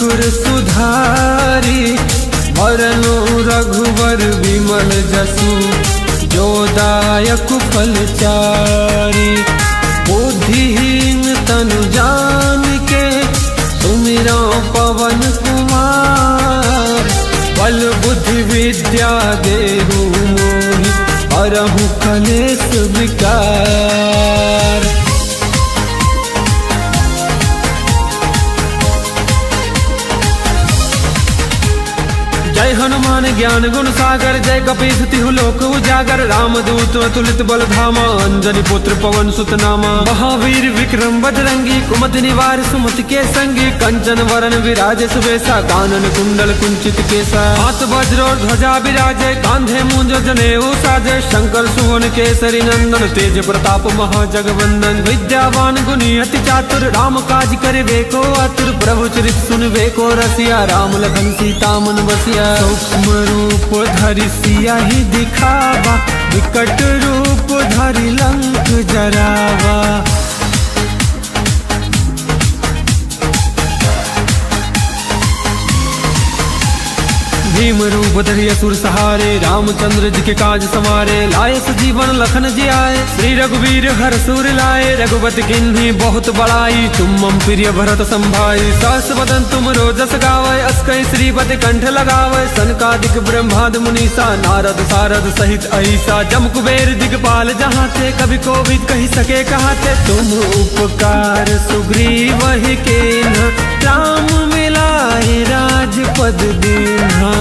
मुकुर सुधारी, वरनु रघुवर विमल जसु, जो दायक फलचारी। बुद्धिहीन तनु जान के, सुमिरो पवन कुमार। बल बुद्धि विद्या देहु मोहि, हरहु कलेश विकार। जय हनुमान ज्ञान गुण सागर, जय कपीस तिहु लोक उजागर। रामदूत अतुलित बल धामा, अंजनी पुत्र पवन सुत नामा। महावीर विक्रम बजरंगी, कुमति निवार सुमति के संगी। कंचन वरण विराज सुबेसा, कानन कुंडल कुंचित केसा। हाथ वज्र और ध्वजा विराजे, कांधे मूंज जनेऊ साजे। शंकर सुवन केसरी नंदन, तेज प्रताप महाजगवंदन। विद्यावान गुणी अति चातुर, राम काज करिबे को आतुर। प्रभु चरित सुनबे को रसिया, राम लखन सीता मन बसिया। सूक्ष्म रूप धरि सियाहि दिखावा, विकट रूप धरि लंक जरावा। भीम रूप धरि असुर सहारे, रामचंद्र जी के काज समारे। लाए सजीवन लखन जी आए, श्री रघुवीर हर सुर लाए। रघुपति किन्ही बहुत बड़ाई, तुम मम प्रिय भरत संभाई। सहस वदन तुम रोजस गावै, अस कहि श्रीपति कंठ लगावै। सनकादिक ब्रह्मादि मुनीसा, नारद सारद सहित अहिसा। जम कुबेर दिगपाल जहाँ थे, कभी कोविद कहि सके कहाते। तुम उपकार सुग्रीव कीन्हा, राम मिलाए राजपद दीन्हा।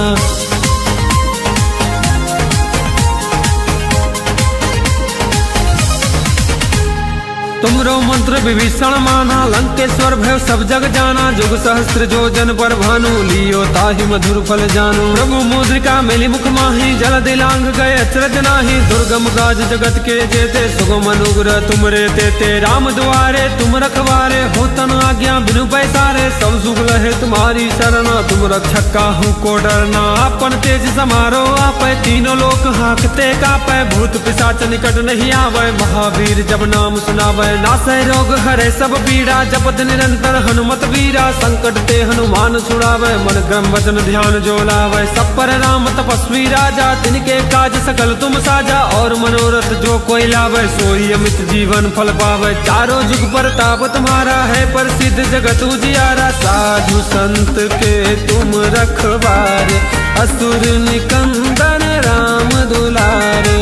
तुमरो मंत्र विभीषण माना, लंकेश्वर भय सब जग जाना। जुग सहस्त्र जो जन पर भानु, लियो ताहि मधुर फल जानु। प्रभु मुद्रिका मिली मुख माही, जल दिलांग गए अचरज नाही। दुर्गम काज जगत के जेते, सुगम अनुग्रह तुमरे तेते। राम दुआरे तुम रखवारे, हो तन आज्ञा बिनु पैसारे। सब सुख लहे तुम्हारी शरणा, तुम रक्षक काहू को डरना। आपन तेज समारो आपै, तीनों लोक हाँकते कापै। भूत पिशाच निकट नहीं आवे, महावीर जब नाम सुनावे। नासै रोग हरे सब पीड़ा, जपत निरंतर हनुमत वीरा। संकट ते हनुमान छुड़ावे, मन क्रम वचन ध्यान जो लावे। सब पर राम तपस्वी राजा, तिनके काज सकल तुम साजा। और मनोरथ जो कोई लावे, सोई अमित जीवन फल पावे। चारों जुग परताप तुम्हारा है, प्रसिद्ध जगत उजियारा। साधु संत के तुम रखवारे, असुर निकंदन राम दुलारे।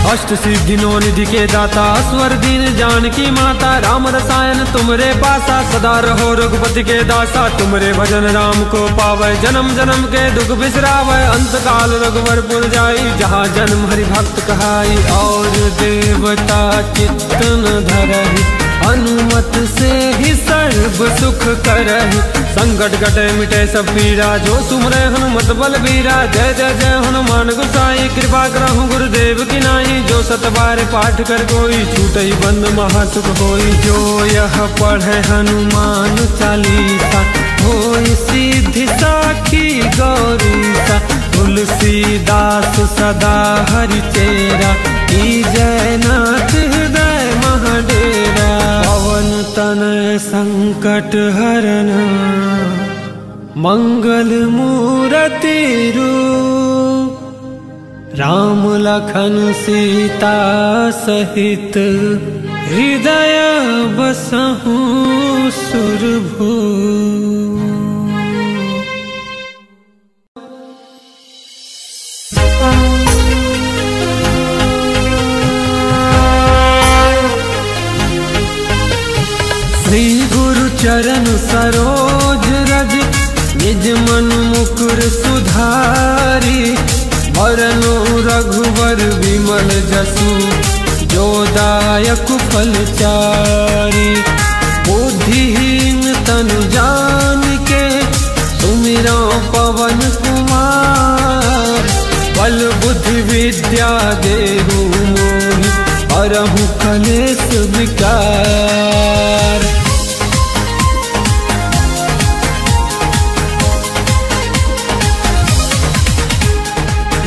अष्ट सिद्धि नौ निधि के दाता, स्वर दीन जानकी माता। राम रसायन तुमरे पासा, सदा रहो रघुपति के दासा। तुमरे भजन राम को पावे, जन्म जन्म के दुख बिसरावे। अंत काल रघुवर पुर जाई, जहाँ जन्म हरि भक्त कहाई। और देवता चित्त न धरहि, अनुमत से ही सर्व सुख करहि। संकट कटे मिटे सब पीड़ा, जो सुमरे हनुमत बलबीरा। जय जय जय हनुमान गोसाई, कृपा करहु गुरुदेव की नाई। जो सत बार पाठ कर कोई, छूटई बंद महासुख होई। जो यह पढ़े हनुमान चालीसा, होई सिद्धि साखी गौरीसा। तुलसीदास सदा हरि चेरा, की जय नाथ हृदय महाडेरा। पवन तनय संकट हरना, मंगल मूरति रूप। राम लखन सीता सहित, हृदय बसहु सुरभूप। श्री गुरु चरण सरोज रज, निज मन मुकुर सुधारी। वरनु रघुवर विमल जसु, जो दायक फलचारी। बुद्धिहीन तनु जान के, सुमिरो पवन कुमार। बल बुद्धि विद्या देहु मोहि, हरहु कलेश विकार।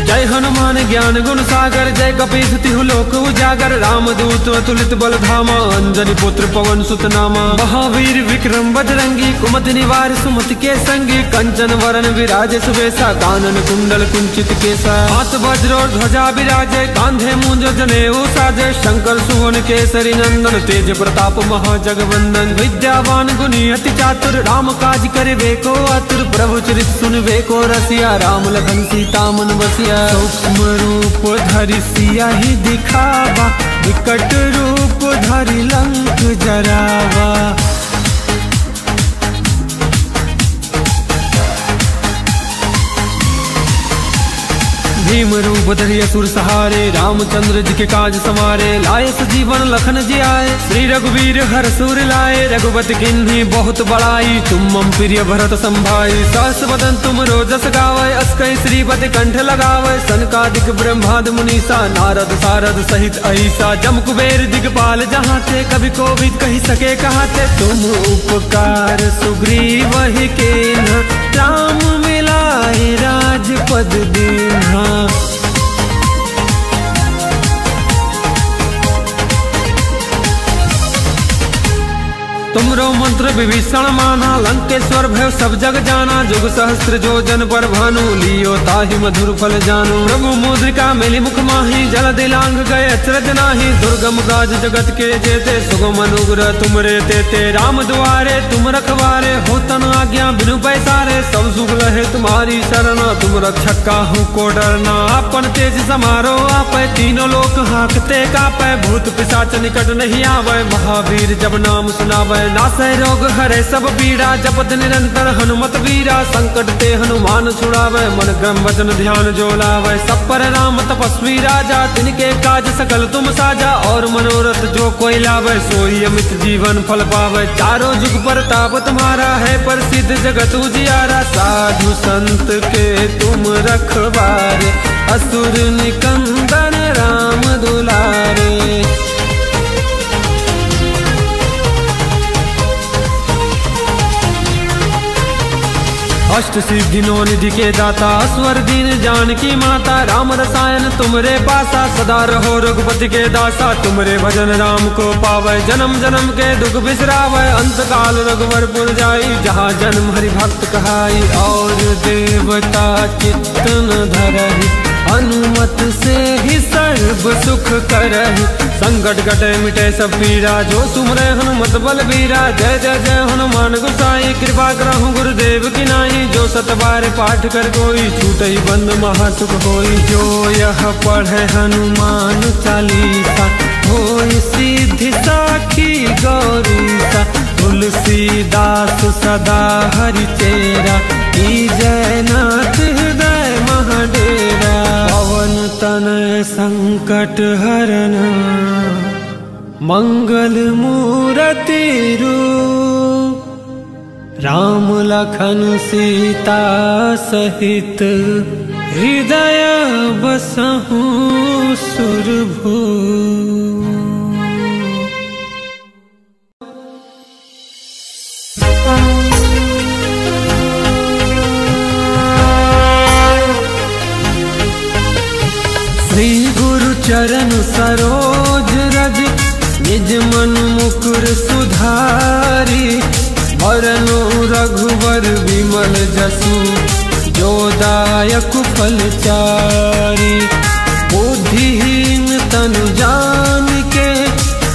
जय हनुमान हनुमान ज्ञान गुण सागर, जय कपीस तिहु लोक उजागर। रामदूत अतुलित बल धामा, अंजनी पुत्र पवन सुत नामा। महावीर विक्रम बजरंगी, कुमति निवार सुमति के संगी। कंचन वरण विराजे सुबेसा, कानन कुंडल कुंचित केसा। हाथ वज्र और ध्वजा विराजे, कांधे मूंज जनेऊ साजे। शंकर सुवन केसरी नंदन, तेज प्रताप महाजगवंदन। विद्यावान गुणी अति चातुर, राम काज करे को आतुर। प्रभु चरित सुनबे को रसिया, राम लखन सीता मन बसिया। सूक्ष्म रूप धरि सिया ही दिखावा, विकट रूप धरि लंक जरावा। भीम रूप धरि असुर सहारे, रामचंद्र जी के काज समारे। लाए सजीवन लखन जी आए, श्री रघुवीर हर सुर लाए। रघुपति किन्हीं बहुत बड़ाई, तुम मम प्रिय भरत संभाई। सहस वदन तुम रोजस गावै, अस कहि श्रीपति कंठ लगावै। सनकादिक ब्रह्मादि मुनीसा, नारद सारद सहित अहिसा। जम कुबेर दिगपाल जहाँ थे, कभी कोविद कही सके कहाते। तुम उपकार सुग्रीव ही कीन्हा, राम मिलाए राजपद दीन्हा। तुमरो मंत्र विभीषण माना, लंकेश्वर भय सब जग जाना। जुग सहस्त्र जो जन पर भानु, लियो ताहि मधुर फल जानु। प्रभु मुद्रिका मिली मुख माही, जल दिलांग गए अचरज नाही। दुर्गम काज जगत के जेते, सुगम अनुग्रह तुमरे तेते। राम दुआरे तुम रखवारे, होतन आज्ञा बिनु पैसारे। सब सुख लहे तुम्हारी शरणा, तुम रक्षक काहू को डरना। अपन तेज समारो आपै, तीनों लोक हाँकते कापै। भूत पिशाच निकट नहीं आवे, महावीर जब नाम सुनावे। नासै रोग हरे सब पीड़ा, जपत निरंतर हनुमत वीरा। संकट ते हनुमान छुड़ावे, मन क्रम वचन ध्यान जो लावे। सब पर राम तपस्वी राजा, तिनके काज सकल तुम साजा। और मनोरथ जो कोई लावे, सोई अमित जीवन फल पावे। चारों जुग पर ताप तुम्हारा है, प्रसिद्ध जगत उजियारा। साधु संत के तुम रखवारे, असुर निकंदन राम दुलारे। अष्ट सिद्धि नौ निधि के दाता, स्वर दीन जानकी माता। राम रसायन तुमरे पासा, सदा रहो रघुपति के दासा। तुमरे भजन राम को पावे, जन्म जन्म के दुख बिसरावे। अंत काल रघुवरपुर जाई, जहाँ जन्म हरि भक्त कहाई। और देवता चित्त न धरहि, अनुमत से ही सर्व सुख करहि। संकट कटे मिटे सब पीड़ा, जो सुमरे हनुमत बल बीरा। जय जय जय हनुमान गोसाई, कृपा करहु गुरुदेव की नाई। जो सत बार पाठ कर कोई, छूटै बंद महासुख होई। जो यह पढ़े हनुमान चालीसा, होई सिद्धि साखी गौरीसा। तुलसीदास सदा हरि चेरा, जय नाथ हृदय महाडेरा। पवन तनय संकट हरना, मंगल मूरति रूप। राम लखन सीता सहित, हृदय बसहु सुरभूप। श्री गुरु चरण सरोज रज, निज मन मुकुर सुधारी। वरनु रघुवर विमल जसु, जो दायक फल चारी। बुद्धिहीन तनु जानिके,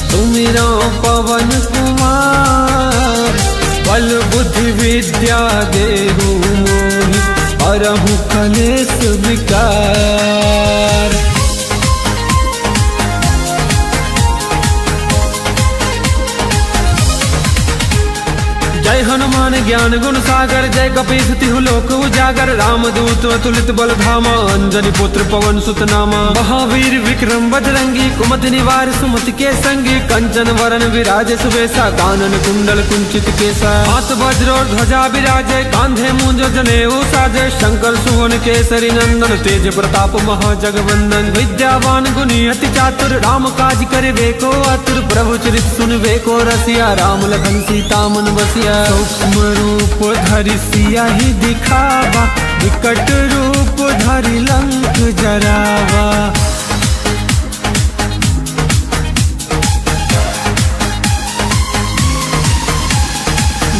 सुमिरो पवन कुमार। बल बुद्धि विद्या देहु मोहि, हरहु कलेश विकार। जय हनुमान ज्ञान गुण सागर, जय कपीस तिहु लोक उजागर। रामदूत अतुलित बल धामा, अंजनी पुत्र पवन सुत नामा। महावीर विक्रम बजरंगी, कुमति निवार सुमति के संगी। कंचन वरण विराजे सुबेसा, कानन कुंडल कुंचित केसा। हाथ वज्र और ध्वजा विराजे, कांधे मूंज जनेऊ साजे। शंकर सुवन केसरी नंदन, तेज प्रताप महाजगवंदन। विद्यावान गुणी अति चातुर, राम काज करे को आतुर। प्रभु चरित सुनबे को रसिया, राम लखन सीता मन बसिया। सूक्ष्म रूप धरि सियाहि दिखावा, विकट रूप धरि लंक जरावा।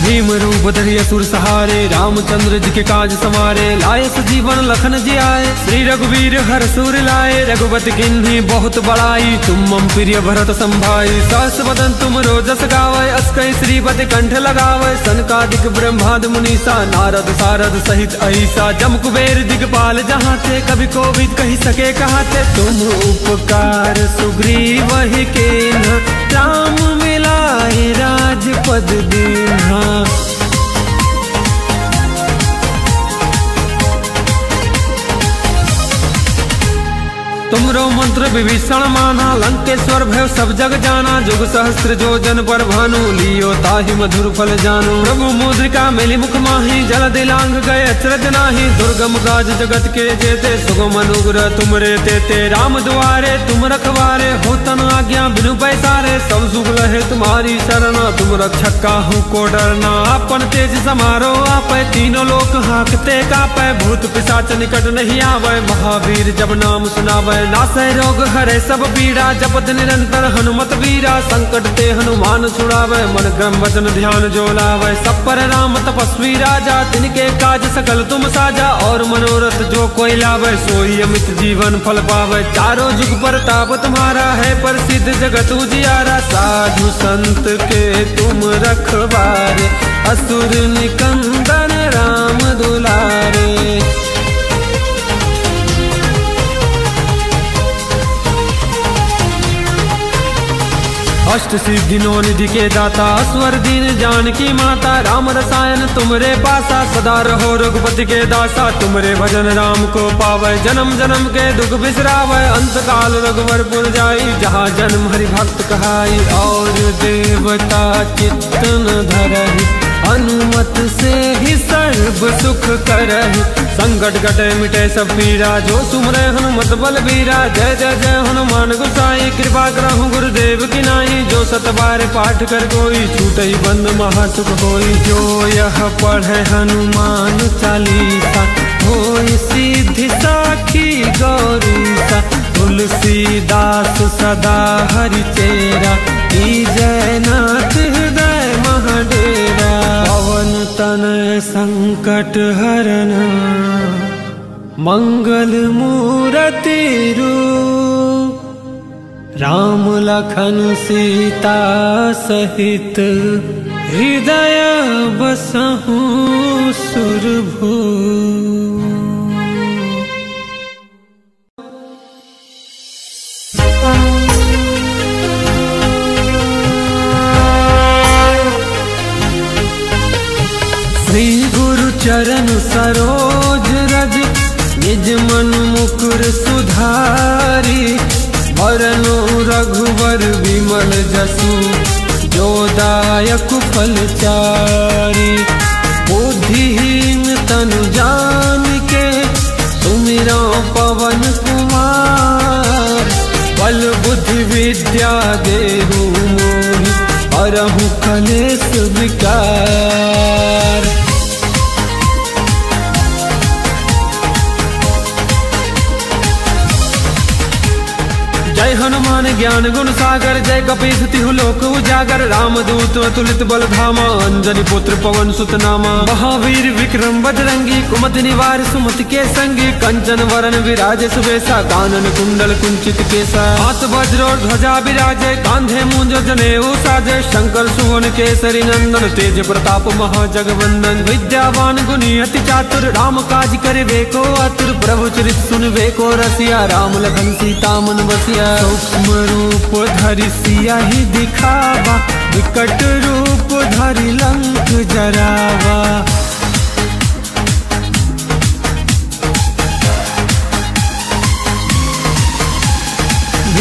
भीम रूप धरि असुर सहारे, रामचंद्र जी के काज संवारे। लाए सजीवन लखन जी आए, श्री रघुवीर हर सुर लाए। रघुपति किन्हीं बहुत बड़ाई, तुम मम प्रिय भरत संभाई। सहस वदन तुम रोजस गावै, अस कहि श्रीपति कंठ लगावै। सनकादिक ब्रह्मादि मुनीसा, नारद सारद सहित अहिसा। जम कुबेर दिगपाल जहाँ थे, कवि कोविद कहि सके कहाते। तुम उपकार सुग्रीव ही कीन्हा, राम मिलाए राजपद दीन्हा। तुमरो मंत्र विभीषण माना, लंकेश्वर भय सब जग जाना। जुग सहस्त्र जो जन पर भानु, लियो ताहि मधुर फल जानु। प्रभु मुद्रिका मिली मुख माही, जल दिलांग गए अचरज नाही। दुर्गम काज जगत के जेते, सुगम अनुग्रह तुमरे तेते। राम दुआरे तुम रखवारे, हो तन आज्ञा बिनु पैसारे। सब सुख लहे तुम्हारी शरणा, तुम रक्षक काहू को डरना। अपन तेज समारो आपै, तीनों लोक हाँकते कापै। भूत पिशाच निकट नहीं आवे, महावीर जब नाम सुनावे। नासै रोग हरै सब पीड़ा, जपत निरंतर हनुमत वीरा। संकट ते हनुमान छुड़ावे, मन क्रम वचन ध्यान जो लावे। सब पर राम तपस्वी राजा, तिनके काज सकल तुम साजा। और मनोरथ जो कोई लावे, सोई अमित जीवन फल पावे। चारों जुग पर ताप तुम्हारा है, प्रसिद्ध जगत उजियारा। साधु संत के तुम रखवारे, असुर निकंदन राम दुलारे। अष्ट सिद्धि नौ निधि के दाता, स्वर दीन जानकी माता। राम रसायन तुमरे पासा, सदा रहो रघुपति के दासा। तुमरे भजन राम को पावे, जन्म जन्म के दुख बिसरावे। अंत काल रघुवर पुर जाई, जहाँ जन्म हरि भक्त कहाई। और देवता चित्त न धरहि, अनुमत से ही सर्व सुख करहि। संकट कटे मिटे सब पीरा, जो सुमरे हनुमत बल बीरा। जय जय जय हनुमान गोसाई, कृपा करहु गुरुदेव की नाई। जो सत बार पाठ कर कोई, छूटई बंद महासुख होई। जो यह पढ़े हनुमान चालीसा, होई सिद्धि साखी गौरीसा। तुलसीदास सदा हरि चेरा, जय नाथ हृदय महाडेरा। पवन तनय संकट हरना, मंगल मूरति रूप। राम लखन सीता सहित, हृदय बसहु सुरभूप। श्री गुरु चरण सरोज रज, निज मन मुकुर सुधारी। वरनो रघुवर विमल जसु, जो दायक फल चारी। बुद्धिहीन तनु जानिके, सुमिरो पवन कुमार। बल बुद्धि विद्या देहु मोहि, हरहु कलेश विकार। जय हनुमान ज्ञान गुण सागर, जय कपीस तिहु लोक उजागर। रामदूत अतुलित बल धामा, अंजनी पुत्र पवन सुत नामा। महावीर विक्रम बजरंगी, कुमति निवार सुमति के संगी। कंचन वरन विराज सुबेसा, कानन कुंडल कुंचित केसा। हाथ वज्र और ध्वजा विराजे, कांधे मूंज जनेऊ साजे। शंकर सुवन केसरी नंदन, तेज प्रताप महाजगवंदन। विद्यावान गुणी अति चातुर, राम काज करिबे को आतुर। प्रभु चरित सुनबे को रसिया, राम लखन सीता मन बसिया। सूक्ष्म रूप धरि सियाहि दिखावा, विकट रूप धरि लंक जरावा।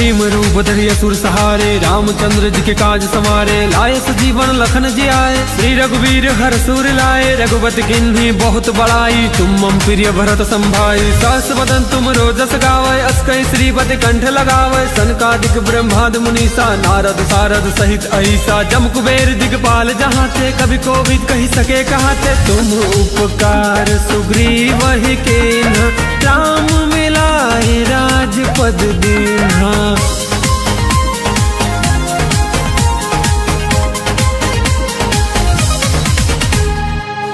भीम रूप धरि असुर सहारे, रामचंद्र जी के काज संवारे, लाए सजीवन लखन जी आए, श्री रघुवीर हर सुर लाए, रघुपति किन्हीं बहुत बड़ाई, तुम मम प्रिय भरत संभाई, सहस बदन तुम रोजस गावे, अस कई श्रीपति कंठ लगावे, सनकादिक ब्रह्मादि मुनीसा, नारद सारद सहित अहिसा, जम कुबेर दिगपाल जहाँ थे, कभी कोविद कही सके कहाते, तुम उपकार सुग्रीव ही कीन्हा, राम मिलाए राजपद दीन्हा।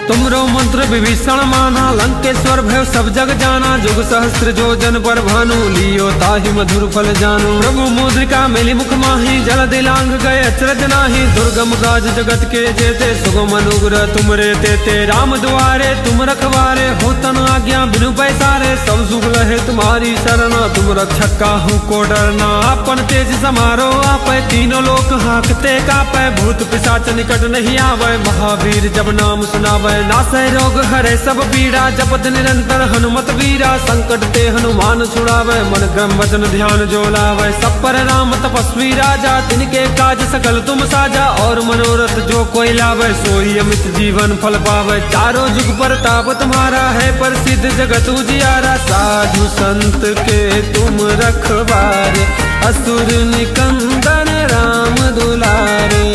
तुमरो मंत्र विभीषण माना, लंकेश्वर भय सब जग जाना, जुग सहस्त्र जो जन पर भानु, लियो ताहि मधुर फल जानु, प्रभु मुद्रिका मिली मुख माही, जल दिलांग गए अचरज नाही, दुर्गम काज जगत के जेते, सुगम अनुग्रह तुम रे तेते, राम दुआरे तुम रखवारे, हो तन आज्ञा बिनु पैसारे, सब सुख लहे तुम्हारी शरणा, तुम रक्षक काहू को डरना, अपन तेज समारो आपै, तीनों लोक हाकते कापै, भूत पिशाच निकट नहीं आवे, महावीर जब नाम सुनावे, नासै रोग हरे सब पीड़ा, जपत निरंतर हनुमत वीरा, संकट ते हनुमान छुड़ावे, मन क्रम वचन ध्यान जो लावे, सब पर राम तपस्वी राजा, तिनके काज सकल तुम साजा, और मनोरथ जो कोई लावे, सोई अमित जीवन फल पावे, चारों जुग पर ताप तुम्हारा है, प्रसिद्ध जगत उजियारा, साधु संत के तुम रखवारे, असुर निकंदन राम दुलारे।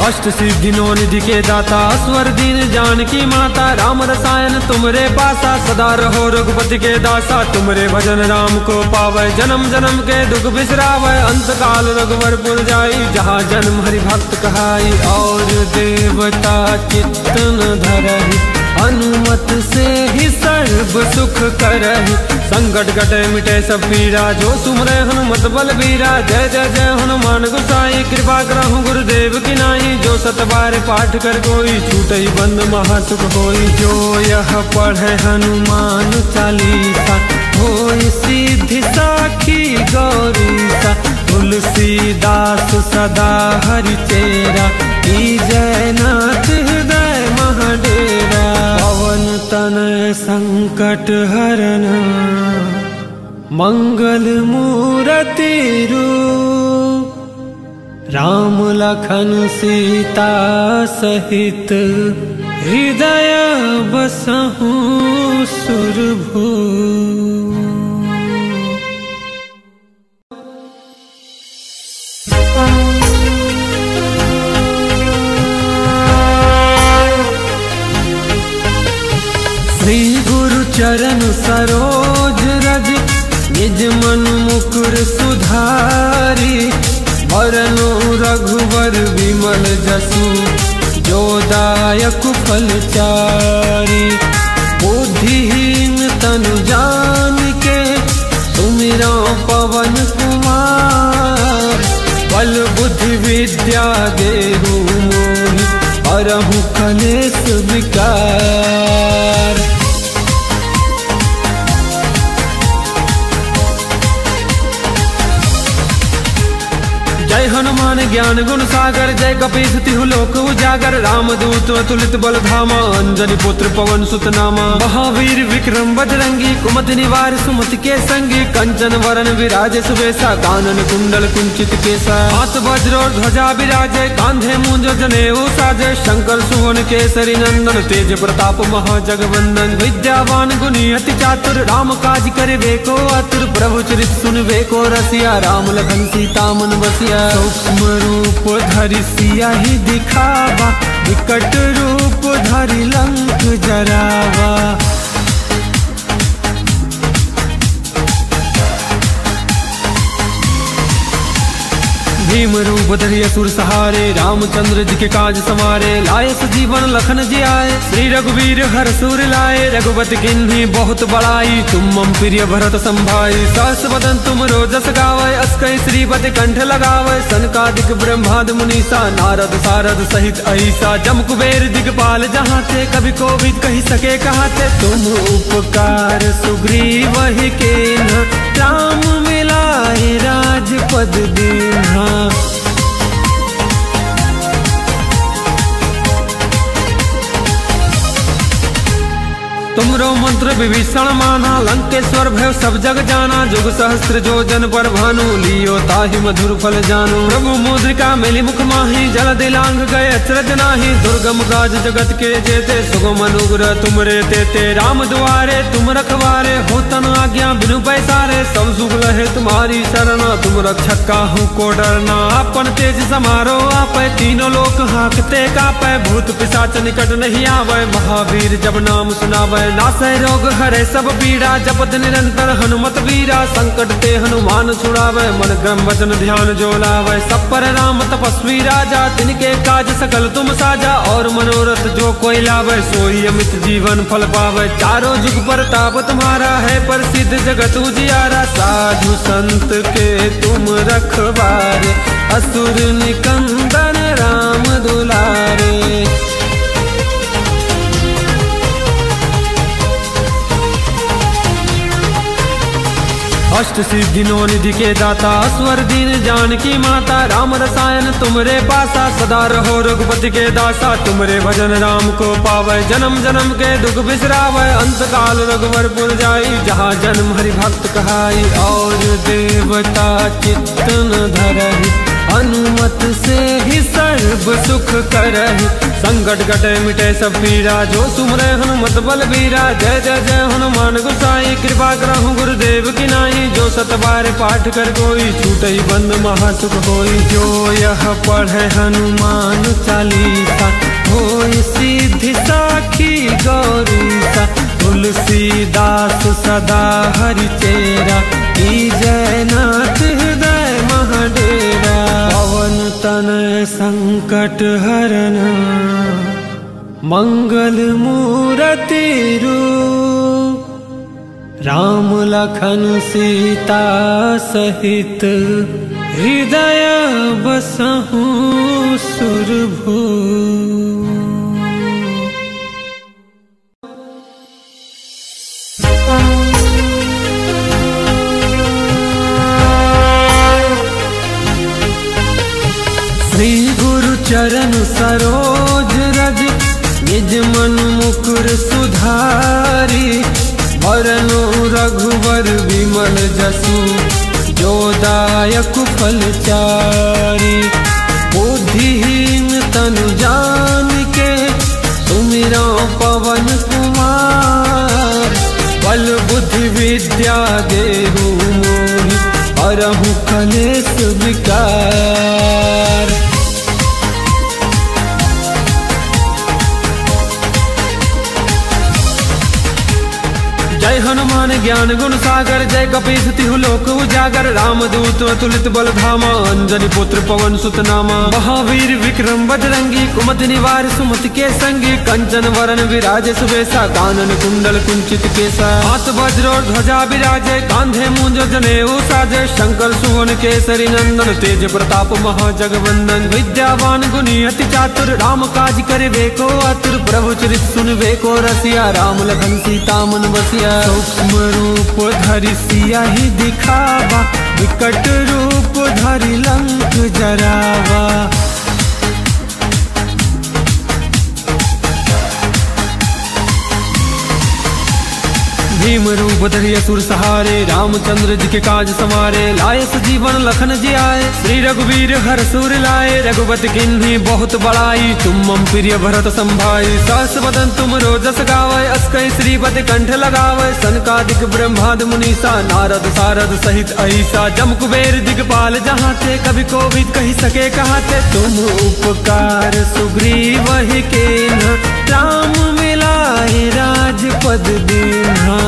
अष्ट सिद्धि नौ निधि के दाता, स्वर दीन जानकी माता, राम रसायन तुमरे पासा, सदा रहो रघुपति के दासा, तुमरे भजन राम को पावे, जन्म जन्म के दुख बिसरावे, अंत काल रघुवरपुर जाई, जहाँ जन्म हरि भक्त कहाई, और देवता चित्त न धरहि, अनुमत से ही सर्व सुख करहि, संकट कटे मिटे सब पीरा, जो सुमरे हनुमत बलबीरा, जय जय जय हनुमान गोसाई, कृपा करहु गुरुदेव की नाई, जो सत बार पाठ कर कोई, छूटई बंद महासुख होई, जो यह पढ़े हनुमान चालीसा, होई सिद्धि साखी गौरीसा, तुलसीदास सदा हरि चेरा, की जय नाथ हृदय महाडेरा, पवन तनय संकट हरना, मंगल मूरति रूप, राम लखन सीता सहित, हृदय बसहु सुरभूप। श्री गुरु चरण सरोज रज, निज मन मुकुर सुधारी, वरनु रघुवर विमल जसु, जो दायक फल चारी, बुद्धिहीन तनु जानिके, सुमिरो पवन कुमार, बल बुद्धि विद्या देहु मोहि, हरहु कलेश विकार। जय हनुमान ज्ञान गुण सागर, जय कपीस तिहु लोक उजागर, रामदूत अतुलित बल धामा, अंजनी पुत्र पवन सुत नामा, महावीर विक्रम बजरंगी, कुमति निवार सुमति के संगी, कंचन वरन विराजे सुबेसा, कानन कुंडल कुंचित केसा, हाथ वज्र और ध्वजा विराजे, कांधे मूंज जनेऊ साजे, शंकर सुवन केसरी नंदन, तेज प्रताप महाजगवंदन, विद्यावान गुणी अति चातुर, राम काज करिबे को आतुर, प्रभु चरित सुनबे को रसिया, राम लखन सीता मन बसिया, सूक्ष्म रूप धरि सिया ही दिखावा, विकट रूप धरि लंक जरावा। भीम रूप धरि असुर सहारे, रामचंद्र जी के काज संवारे, लाए सजीवन लखन जी आए, श्री रघुवीर हर सुर लाए, रघुपति किन्हीं बहुत बड़ाई, तुम मम प्रिय भरत संभाई, सहस बदन तुम रोजस गावे, अस कई श्रीपति कंठ लगावे, सनकादिक ब्रह्मादि मुनीसा, नारद सारद सहित अहिसा, जम कुबेर दिगपाल जहाँ थे, कभी कोविद कही सके कहाते, तुम उपकार सुग्रीव ही कीन्हा, राम मिलाए राजपद दीन्हा। तुमरो मंत्र विभीषण माना, लंकेश्वर भय सब जग जाना। जुग सहस्त्र जो जन पर भानु, लियो ताहि मधुर फल जानु। प्रभु मुद्रिका मेली मुख माही, जल दिलांग गए अचरज नाही। दुर्गम काज जगत के जेते, सुगम अनुग्रह तुमरे तेते। राम द्वारे तुम रखवारे, हो तन आज्ञा बिनु पैसारे। सब सुख लहे तुम्हारी शरणा, तुम रक्षक काहू को डरना। अपन तेज समारो आपै, तीनों लोक हाँकते कापै। भूत पिशाच निकट नहीं आवे, महावीर जब नाम सुनावे। नासै रोग हरे सब पीड़ा, जपत निरंतर हनुमत वीरा। संकट ते हनुमान छुड़ावे, मन क्रम वचन ध्यान जो लावे। सब पर राम तपस्वी राजा, तिनके काज सकल तुम साजा। और मनोरथ जो कोई लावे, सोई अमित जीवन फल पावे। चारों जुग पर ताप तुम्हारा है, प्रसिद्ध जगत उजियारा। साधु संत के तुम रखवारे, असुर निकंदन राम दुलारे। अष्ट सिद्धि नौ निधि के दाता, स्वर दीन जानकी माता। राम रसायन तुमरे पासा, सदा रहो रघुपति के दासा। तुमरे भजन राम को पावे, जन्म जन्म के दुख बिसरावे। अंत काल रघुवर पुर जाई, जहाँ जन्म हरि भक्त कहाई। और देवता चित्त न धरहि, अनुमत से ही सर्व सुख करहि। संकट कटे मिटे सब पीड़ा, जो सुमरे हनुमत बलबीरा। जय जय जय हनुमान गोसाई, कृपा करहु गुरुदेव की नाई। जो सत बार पाठ कर कोई, छूटई बंद महासुख होई। जो यह पढ़े हनुमान चालीसा, होई सिद्धि साखी गौरीसा। तुलसीदास सदा हरि चेरा, की जय नाथ हृदय महाडेरा। पवन तनय संकट हरना, मंगल मूरति रूप। राम लखन सीता सहित, हृदय बसहु सुरभूप। श्री गुरु चरण सरोज रज, निज मन मुकुर सुधारी। वरनु रघुवर विमल जसु, जो दायक फल चारी। बुद्धिहीन तनु जान के, सुमिरो पवन कुमार। बल बुद्धि विद्या देहु मोहि, हरहु कलेश विकार। जय हनुमान ज्ञान गुण सागर, जय कपीस तिहु लोक उजागर। रामदूत अतुलित बल धामा, अंजनी पुत्र पवन सुत नामा। महावीर विक्रम बजरंगी, कुमति निवार सुमति के संगी। कंचन वरण विराज सुबेसा, कानन कुंडल कुंचित केसा। हाथ वज्र और ध्वजा विराजे, कांधे मूंज जनेऊ साजे। शंकर सुवन केसरी नंदन, तेज प्रताप महाजगवंदन। विद्यावान गुणी अति चातुर, राम काज करिबे को आतुर। प्रभु चरित सुनबे को रसिया, राम लखन सीता मन बसिया। सूक्ष्म रूप धरि सियाहि दिखावा, विकट रूप धरि लंक जरावा। भीम रूप धरि असुर सहारे, रामचंद्र जी के काज समारे। लाए सजीवन लखन जी आए, श्री रघुवीर हर सुर लाए। रघुपति किन्हीं बहुत बड़ाई, तुम मम प्रिय भरत संभाई। सहस बदन तुम रोजस गावे, अस कहि श्रीपति कंठ लगावे। सनकादिक ब्रह्मादि मुनीसा, नारद सारद सहित अहिसा। जम कुबेर दिगपाल जहाँ थे, कभी कोविद कही सके कहाते। तुम उपकार सुग्रीव ही केन्हा, राम मिलाए राजपद दीन्हा।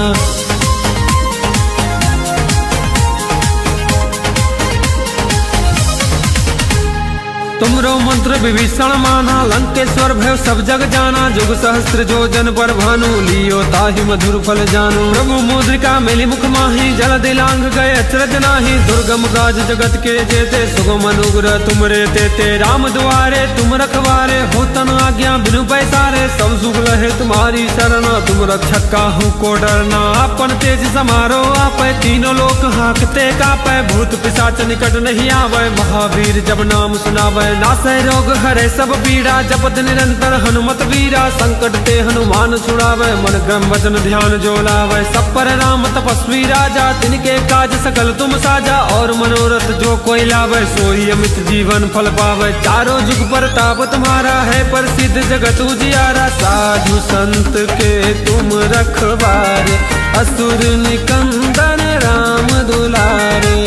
तुमरो मंत्र विभीषण माना, लंकेश्वर भय सब जग जाना। जुग सहस्त्र जो जन पर भानु, लियो ताहि मधुर फल जानु। प्रभु मुद्रिका मेली मुख माही, जल दिलांग गए अचरज नाही। दुर्गम काज जगत के जेते, सुगम अनुग्रह तुमरे तेते। राम द्वारे तुम रखवारे, हो तन आज्ञा बिनु पैसारे। सब सुख लहे तुम्हारी शरणा, तुम रक्षक काहू को डरना। अपन तेज समारो आपै, तीनों लोक हाँकते कापै। भूत पिशाच निकट नहीं आवे, महावीर जब नाम सुनावे। नासै रोग हरे सब पीड़ा, जपत निरंतर हनुमत वीरा। संकट ते हनुमान छुड़ावे, मन क्रम वचन ध्यान जो लावे। सब पर राम तपस्वी राजा, तिनके काज सकल तुम साजा। और मनोरथ जो कोई लावे, सोई अमित जीवन फल पावे। चारों जुग प्रताप तुम्हारा है, प्रसिद्ध जगत उजियारा। साधु संत के तुम रखवारे, असुर निकंदन राम दुलारे।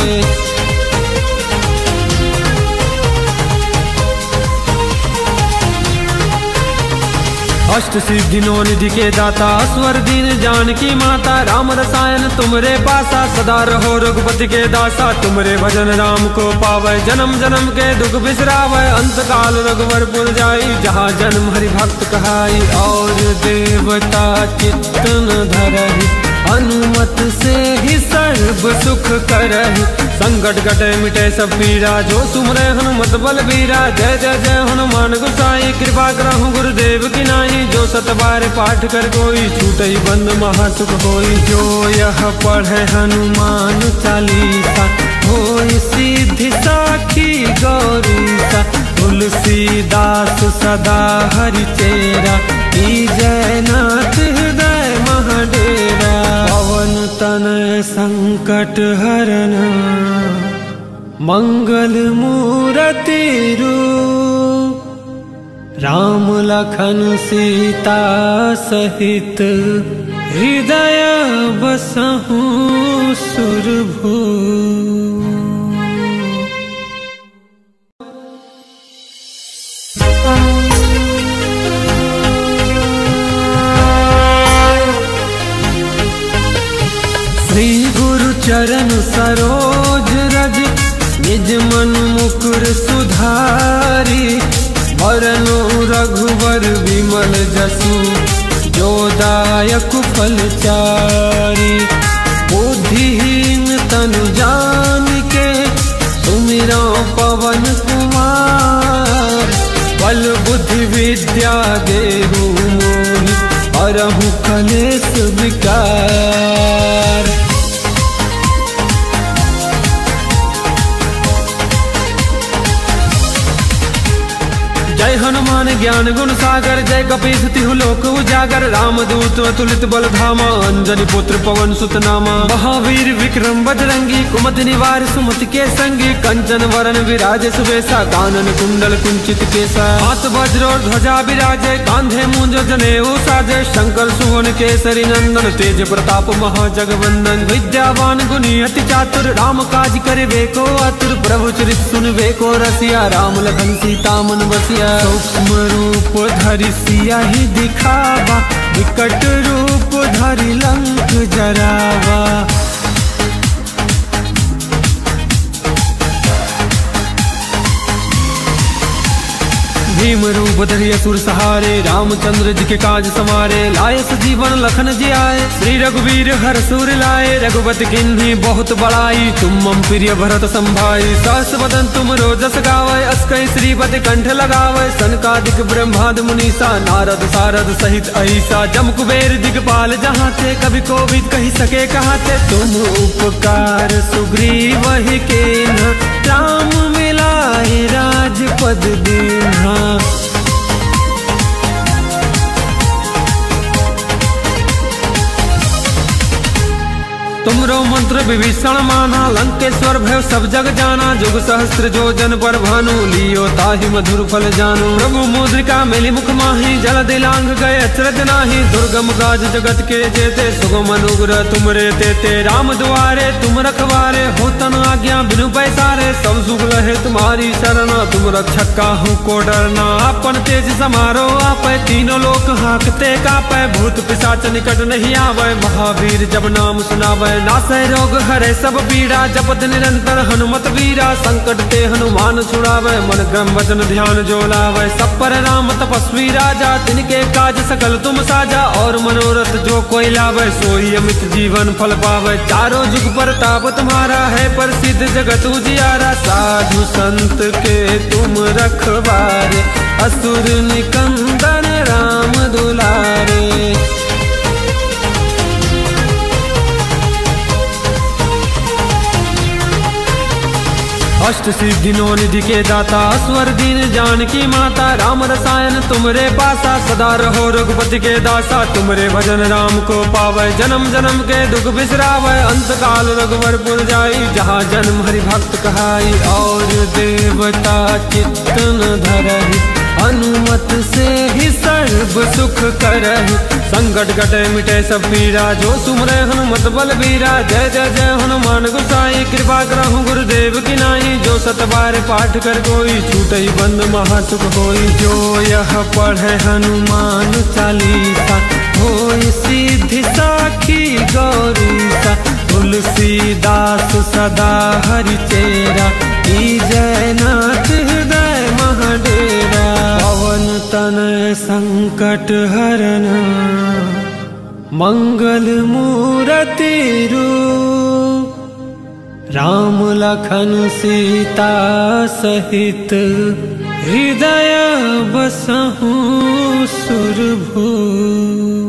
अष्ट सिद्धि नौ निधि के दाता, स्वर दीन जानकी माता। राम रसायन तुमरे पासा, सदा रहो रघुपति के दासा। तुमरे भजन राम को पावे, जन्म जन्म के दुख बिसरावे। अंत काल रघुवर पुर जाई, जहाँ जन्म हरि भक्त कहाई। और देवता चित्त न धरहि, अनुमत से ही सर्व सुख करहि। संकट कटे मिटे सब पीड़ा, जो सुमरे हनुमत बलबीरा। जय जय जय हनुमान गोसाई, कृपा करहु गुरुदेव की नाई। जो सत बार पाठ कर कोई, छूटई बंद महासुख होई। जो यह पढ़े हनुमान चालीसा, होई सिद्धि साखी गौरीसा। तुलसीदास सदा हरि चेरा, जय नाथ हृदय महाडेरा। पवन तनय संकट हरना, मंगल मूरति रूप। राम लखन सीता सहित, हृदय बसहु सुरभूप। श्री गुरु चरण सरोज रज, निज मन मुकुर सुधारी। वरनु रघुवर विमल जसु, जो दायक फल चारी। बुद्धिहीन तनु जानिके, सुमिरो पवन कुमार। बल बुद्धि विद्या देहु मोहि, हरहु कलेश विकार। जय हनुमान ज्ञान गुण सागर, जय कपीस तिहु लोक उजागर। रामदूत अतुलित बल धामा, अंजनी पुत्र पवन सुत नामा। महावीर विक्रम बजरंगी, कुमति निवार सुमति के संगी। कंचन वरण विराज सुबेसा, कानन कुंडल कुंचित केसा। हाथ वज्र और ध्वजा विराजे, कांधे मूंज जनेऊ साजे। शंकर सुवन केसरी नंदन, तेज प्रताप महाजगवंदन। विद्यावान गुणी अति चातुर, राम काज करिबे को आतुर। प्रभु चरित सुनबे को रसिया, राम लखन सीता मन बसिया। सूक्ष्म रूप धरि सियाहि दिखावा, विकट रूप धरि लंक जरावा। भीम रूप धरि असुर सहारे, रामचंद्र जी के काज समारे। लाए सजीवन लखन जी आए, श्री रघुवीर हर सूर लाए। रघुपति किन्हीं बहुत बड़ाई, तुम मम प्रिय भरत संभाई। सहस वदन तुम रोजस गावै, अस कहि श्रीपति कंठ लगावै। सनकादिक ब्रह्मादि मुनीसा, नारद सारद सहित अहिसा। जम कुबेर दिगपाल जहाँ थे, कभी कोविद कही सके कहाँ थे। तुम उपकार सुग्रीव ही कीन्हा, राम मिलाए राजपद दीन्हा। तुमरो मंत्र विभीषण माना, लंकेश्वर भय सब जग जाना। जुग सहस्त्र जो जन पर भानु, लियो ताहि मधुर फल जानु। प्रभु मुद्रिका मिली मुख माही, जल दिलांग गए अचरज नाही। दुर्गम काज जगत के जेते, सुगम अनुग्रह तुमरे तेते। राम दुआरे तुम रखवारे, होतन आज्ञा बिनु पैसारे। सब सुख लहे तुम्हारी शरणा, तुम रक्षक काहू को डरना। अपन तेज समारो आपै, तीनों लोक हाकते कापै। भूत पिशाच निकट नहीं आवे, महावीर जब नाम सुनावे। नासै रोग हरे सब पीड़ा, जपत निरंतर हनुमत वीरा। संकट ते हनुमान छुड़ावे, मन क्रम वचन ध्यान जो लावे। सब पर राम तपस्वी राजा, तिनके काज सकल तुम साजा। और मनोरथ जो कोई लावे, सोई अमित जीवन फल पावे। चारों जुग प्रताप तुम्हारा है, प्रसिद्ध जगत उजियारा। साधु संत के तुम रखवारे, असुर निकंदन राम दुलारे। अष्ट सिद्धि नौ निधि के दाता, स्वर दीन जानकी माता, राम रसायन तुमरे पासा, सदा रहो रघुपति के दासा। तुमरे भजन राम को पावे, जन्म जन्म के दुख बिसरावे, अंत काल रघुवरपुर जाई, जहाँ जन्म हरि भक्त कहाई। और देवता चित्त न धरहि, अनुमत से ही सर्व सुख करहि, संकट कटे मिटे सब पीरा, जो सुमरे हनुमत बल बीरा। जय जय जय हनुमान गोसाई, कृपा करहु गुरुदेव की नाई, जो सत बार पाठ कर कोई, छूटई बंद महासुख होई। जो यह पढ़े हनुमान चालीसा, होई सिद्धि साखी गौरीसा। तुलसीदास सदा हरिचेरा, जय नाथ हृदय महाडेरा। पवन तनय संकट हरना, मंगल मूरति रूप, राम लखन सीता सहित, हृदय बसहु सुरभूप।